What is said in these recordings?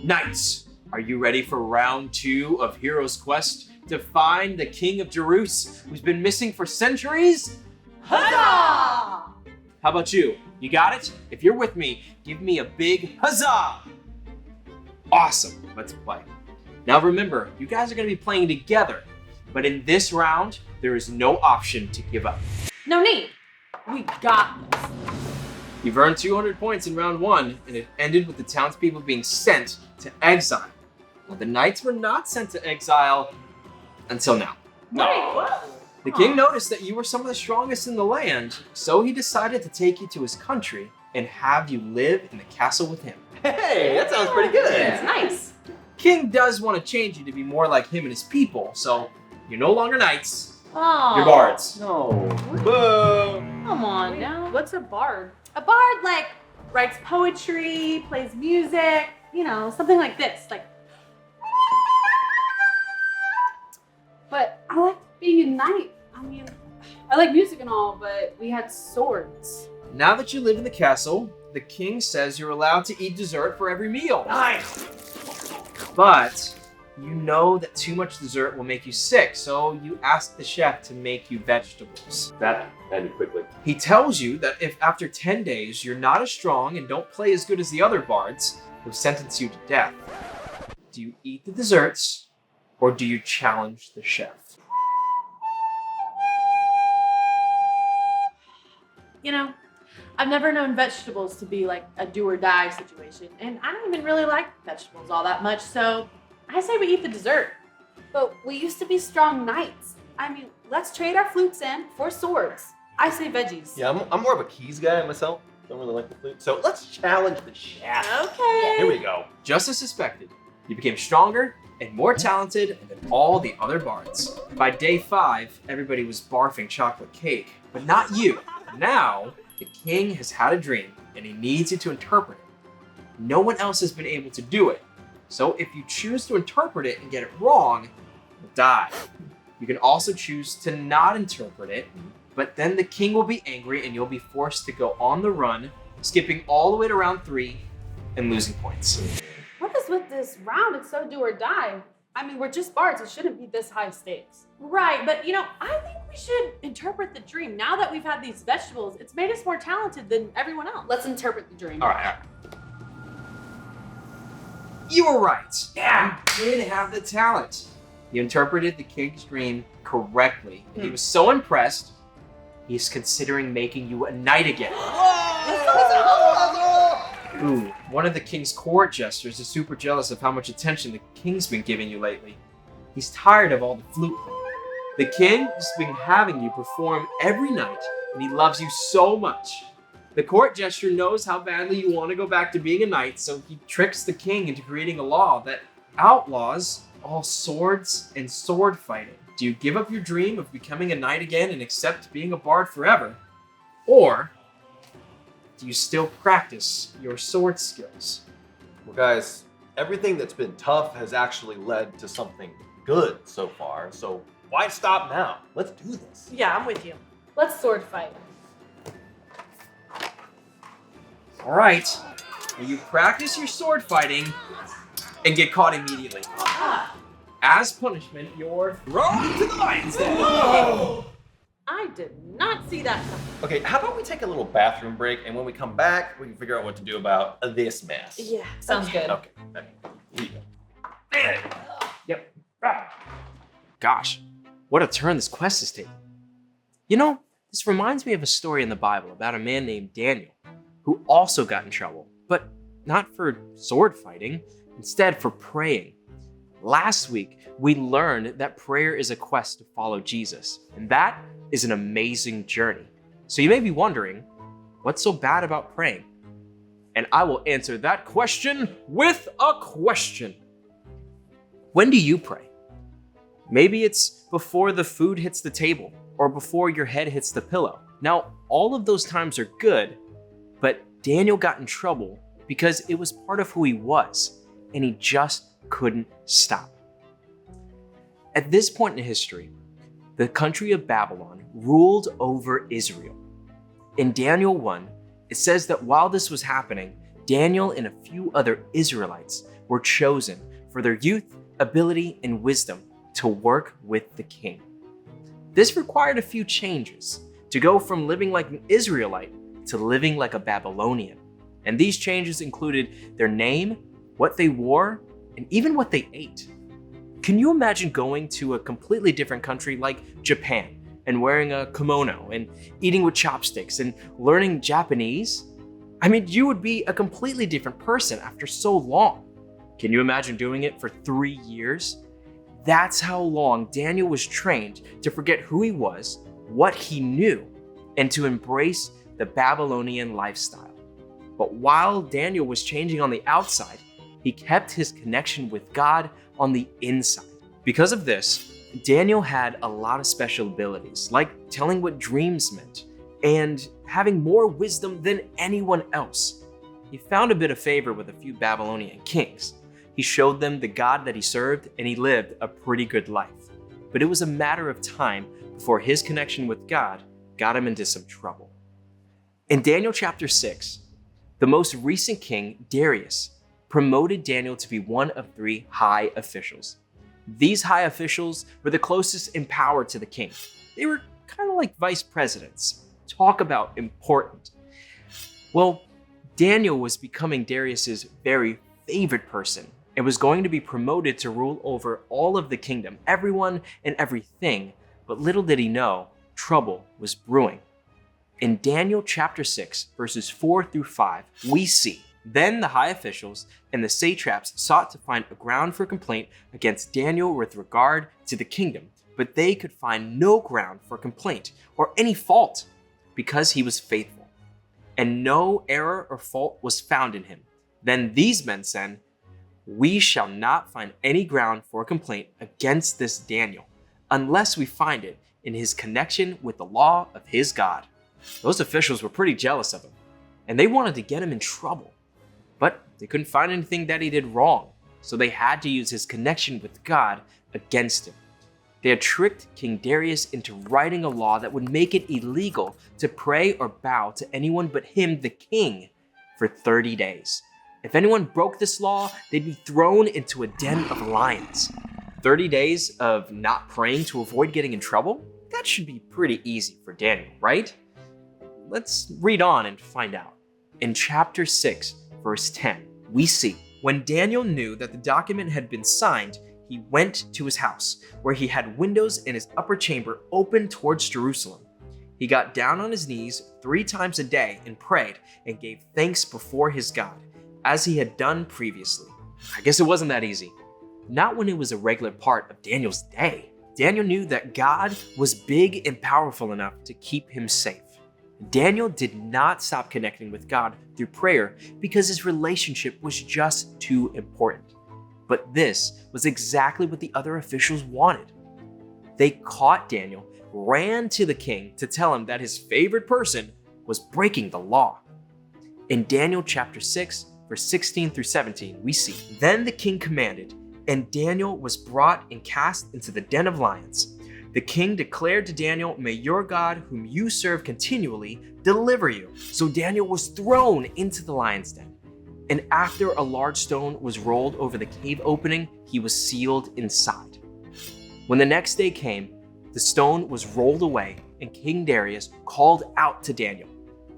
Knights, are you ready for round 2 of Hero's Quest to find the King of Jerusalem who's been missing for centuries? Huzzah! How about you? You got it? If you're with me, give me a big huzzah! Awesome, let's play. Now remember, you guys are gonna be playing together, but in this round, there is no option to give up. No need. We got this. You've earned 200 points in round 1, and it ended with the townspeople being sent to exile. Well, the knights were not sent to exile until now. Wait, what? The king noticed that you were some of the strongest in the land, so he decided to take you to his country and have you live in the castle with him. Hey, that sounds pretty good. It's nice. King does want to change you to be more like him and his people, so you're no longer knights, Oh. you're bards. No. Boo. Come on now. What's a bard? A bard, like, writes poetry, plays music, something like this. Like, But I like being a knight. I mean, I like music and all, but we had swords. Now that you live in the castle, the king says you're allowed to eat dessert for every meal. Nice. But you know that too much dessert will make you sick, so you ask the chef to make you vegetables. That ended quickly. He tells you that if after 10 days you're not as strong and don't play as good as the other bards, he'll sentence you to death. Do you eat the desserts, or do you challenge the chef? I've never known vegetables to be like a do or die situation, and I don't even really like vegetables all that much, so I say we eat the dessert. But we used to be strong knights. I mean, let's trade our flutes in for swords. I say veggies. Yeah, I'm more of a keys guy myself. Don't really like the flute. So let's challenge the chef. Okay. Here we go. Just as suspected, you became stronger and more talented than all the other bards. By day 5, everybody was barfing chocolate cake, but not you. Now, the king has had a dream, and he needs you to interpret it. No one else has been able to do it, so if you choose to interpret it and get it wrong, you'll die. You can also choose to not interpret it, but then the king will be angry and you'll be forced to go on the run, skipping all the way to round 3 and losing points. What is with this round? It's so do or die. I mean, we're just bards. It shouldn't be this high stakes. Right, but I think we should interpret the dream. Now that we've had these vegetables, it's made us more talented than everyone else. Let's interpret the dream. All right. You were right. Yeah, you did have the talent. You interpreted the king's dream correctly, and he was so impressed, he's considering making you a knight again. Ooh, one of the king's court jesters is super jealous of how much attention the king's been giving you lately. He's tired of all the flute playing. The king has been having you perform every night, and he loves you so much. The court jester knows how badly you want to go back to being a knight, so he tricks the king into creating a law that outlaws all swords and sword fighting. Do you give up your dream of becoming a knight again and accept being a bard forever? Or do you still practice your sword skills? Well, guys, everything that's been tough has actually led to something good so far. So why stop now? Let's do this. Yeah, I'm with you. Let's sword fight. All right, well, you practice your sword fighting and get caught immediately. As punishment, you're thrown to the lion's den. I did not see that coming. Okay, how about we take a little bathroom break, and when we come back, we can figure out what to do about this mess. Yeah, sounds good. Okay. Here you go. Yep. Gosh, what a turn this quest is taking. This reminds me of a story in the Bible about a man named Daniel, who also got in trouble, but not for sword fighting, instead for praying. Last week, we learned that prayer is a quest to follow Jesus, and that is an amazing journey. So you may be wondering, what's so bad about praying? And I will answer that question with a question. When do you pray? Maybe it's before the food hits the table or before your head hits the pillow. Now, all of those times are good, but Daniel got in trouble because it was part of who he was, and he just couldn't stop. At this point in history, the country of Babylon ruled over Israel. In Daniel 1, it says that while this was happening, Daniel and a few other Israelites were chosen for their youth, ability, and wisdom to work with the king. This required a few changes to go from living like an Israelite to living like a Babylonian. And these changes included their name, what they wore, and even what they ate. Can you imagine going to a completely different country like Japan and wearing a kimono and eating with chopsticks and learning Japanese? I mean, you would be a completely different person after so long. Can you imagine doing it for 3 years? That's how long Daniel was trained to forget who he was, what he knew, and to embrace the Babylonian lifestyle. But while Daniel was changing on the outside, he kept his connection with God on the inside. Because of this, Daniel had a lot of special abilities, like telling what dreams meant and having more wisdom than anyone else. He found a bit of favor with a few Babylonian kings. He showed them the God that he served, and he lived a pretty good life. But it was a matter of time before his connection with God got him into some trouble. In Daniel chapter 6, the most recent king, Darius, promoted Daniel to be one of 3 high officials. These high officials were the closest in power to the king. They were kind of like vice presidents. Talk about important. Well, Daniel was becoming Darius's very favorite person and was going to be promoted to rule over all of the kingdom, everyone and everything. But little did he know, trouble was brewing. In Daniel chapter 6, verses 4 through 5, we see, "Then the high officials and the satraps sought to find a ground for complaint against Daniel with regard to the kingdom, but they could find no ground for complaint or any fault, because he was faithful, and no error or fault was found in him. Then these men said, 'We shall not find any ground for complaint against this Daniel, unless we find it in his connection with the law of his God.'" Those officials were pretty jealous of him, and they wanted to get him in trouble. But they couldn't find anything that he did wrong, so they had to use his connection with God against him. They had tricked King Darius into writing a law that would make it illegal to pray or bow to anyone but him, the king, for 30 days. If anyone broke this law, they'd be thrown into a den of lions. 30 days of not praying to avoid getting in trouble? That should be pretty easy for Daniel, right? Let's read on and find out. In chapter 6, verse 10, we see, "When Daniel knew that the document had been signed, he went to his house, where he had windows in his upper chamber open towards Jerusalem. He got down on his knees 3 times a day and prayed and gave thanks before his God, as he had done previously." I guess it wasn't that easy. Not when it was a regular part of Daniel's day. Daniel knew that God was big and powerful enough to keep him safe. Daniel did not stop connecting with God through prayer because his relationship was just too important. But this was exactly what the other officials wanted. They caught Daniel, ran to the king to tell him that his favorite person was breaking the law. In Daniel chapter 6, verse 16 through 17, we see, "Then the king commanded, and Daniel was brought and cast into the den of lions. The king declared to Daniel, 'May your God, whom you serve continually, deliver you.' So Daniel was thrown into the lion's den. And after a large stone was rolled over the cave opening, he was sealed inside. When the next day came, the stone was rolled away, and King Darius called out to Daniel."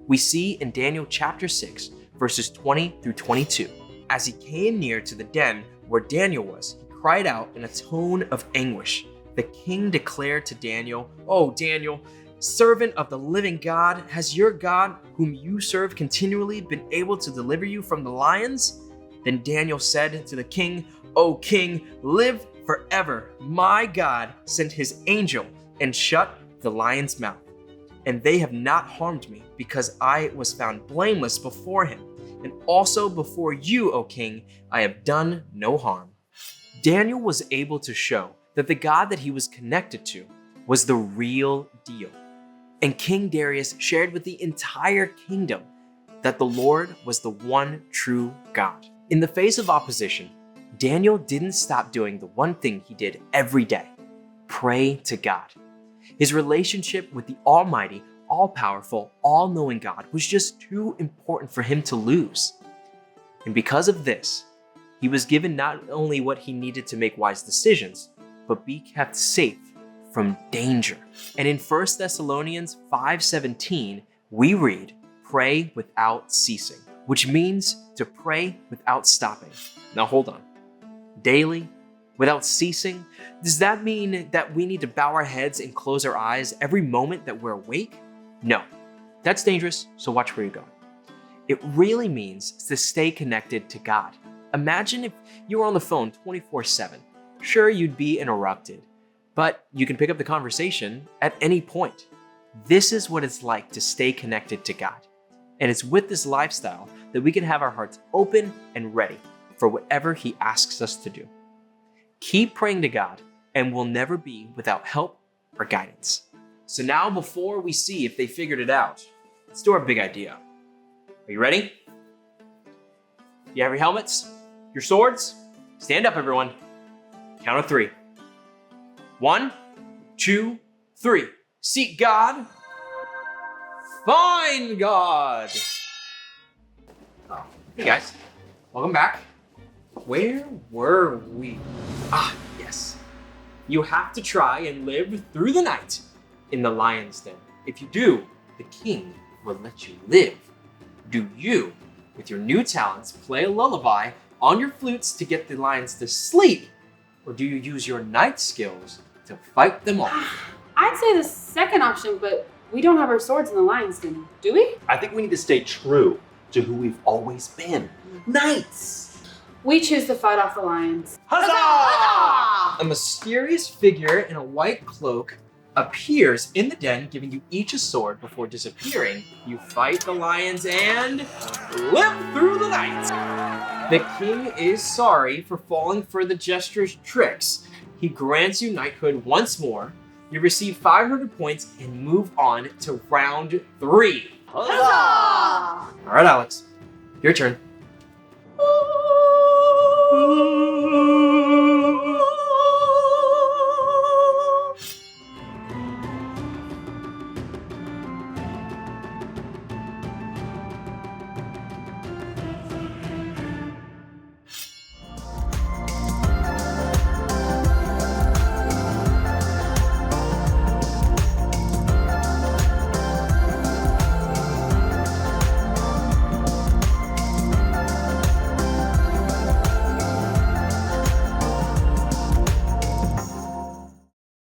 We see in Daniel chapter 6, verses 20 through 22. "As he came near to the den where Daniel was, he cried out in a tone of anguish. The king declared to Daniel, 'O Daniel, servant of the living God, has your God, whom you serve continually, been able to deliver you from the lions?' Then Daniel said to the king, 'O king, live forever. My God sent his angel and shut the lion's mouth. And they have not harmed me, because I was found blameless before him. And also before you, O king, I have done no harm.'" Daniel was able to show that the God that he was connected to was the real deal. And King Darius shared with the entire kingdom that the Lord was the one true God. In the face of opposition, Daniel didn't stop doing the one thing he did every day: pray to God. His relationship with the Almighty, all-powerful, all-knowing God was just too important for him to lose. And because of this, He was given not only what he needed to make wise decisions, but be kept safe from danger. And in 1 Thessalonians 5:17, we read, "Pray without ceasing," which means to pray without stopping. Now hold on. Daily, without ceasing, does that mean that we need to bow our heads and close our eyes every moment that we're awake? No, that's dangerous, so watch where you go. It really means to stay connected to God. Imagine if you were on the phone 24/7. Sure, you'd be interrupted, but you can pick up the conversation at any point. This is what it's like to stay connected to God. And it's with this lifestyle that we can have our hearts open and ready for whatever He asks us to do. Keep praying to God, and we'll never be without help or guidance. So now, before we see if they figured it out, let's do our big idea. Are you ready? You have your helmets? Your swords? Stand up, everyone. Count of 3. 1, 2, 3. Seek God. Find God. Oh, hey guys, welcome back. Where were we? Ah, yes. You have to try and live through the night in the lion's den. If you do, the king will let you live. Do you, with your new talents, play a lullaby on your flutes to get the lions to sleep? Or do you use your night skills to fight them off? I'd say the second option, but we don't have our swords in the lion's den, do we? I think we need to stay true to who we've always been. Knights! We choose to fight off the lions. Huzzah! A mysterious figure in a white cloak appears in the den, giving you each a sword before disappearing. You fight the lions and live through the night. The king is sorry for falling for the jester's tricks. He grants you knighthood once more. You receive 500 points and move on to round 3. Huzzah! All right, Alex, your turn.